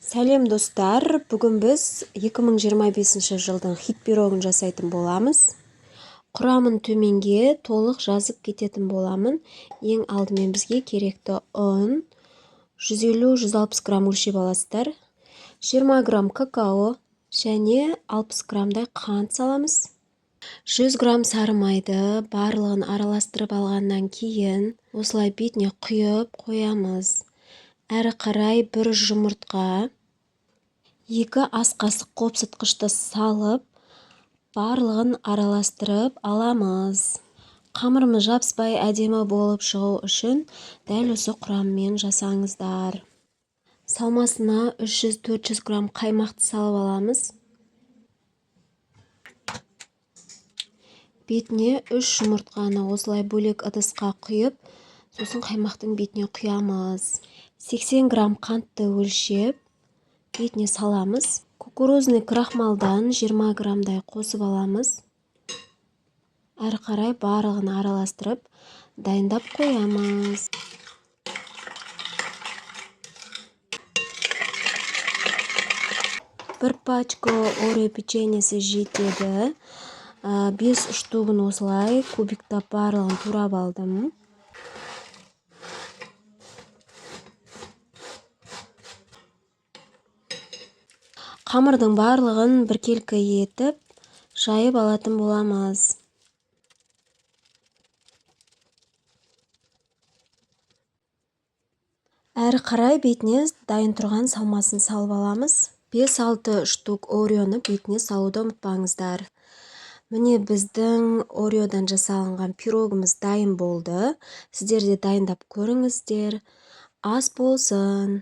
Сәлем достар, бүгін біз 2025 жылдың хит пирогын жасайтын боламыз. Құрамын төменге толық жазып кететін боламын. Ең алдымен бізге керекті ұн, 150-160 грамм өлшеп аласыздар. 20 грамм какао және 60 граммдай қант саламыз. 100 грамм сары майды барлығын араластырып алғаннан кейін осылай бетіне құйып қоямыз. Әрі қарай бір жұмыртқа, 2 ас қасық қопсытқышты салып, барлығын араластырып аламыз. Қамырымыз жабыспай әдемі болып шығу үшін дәл осы құраммен жасаңыздар. Салмасына 300-400 грамм қаймақты салып аламыз. Бетіне 3 жұмыртқаны осылай бөлек ыдысқа құйып, сосын қаймақтың бетіне құямыз. 80 грамм қантты өлшеп, бетіне саламыз. Кукурузный крахмалдан 20 граммдай қосып аламыз. Әрі қарай барлығын араластырып, дайындап қоямыз. Бір пачка орео печеньесі жетеді. 5 штугын осылай кубиктап барлығын турап алдым. Қамырдың барлығын біркелкі етіп, жайып алатын боламыз. Әрі қарай бетіне дайын тұрған салмасын салып аламыз. 5-6 штук ореоны бетіне салуды ұмытпаңыздар. Міне біздің ореодан жасалынған пирогымыз дайын болды. Сіздер де дайындап көріңіздер. Ас болсын!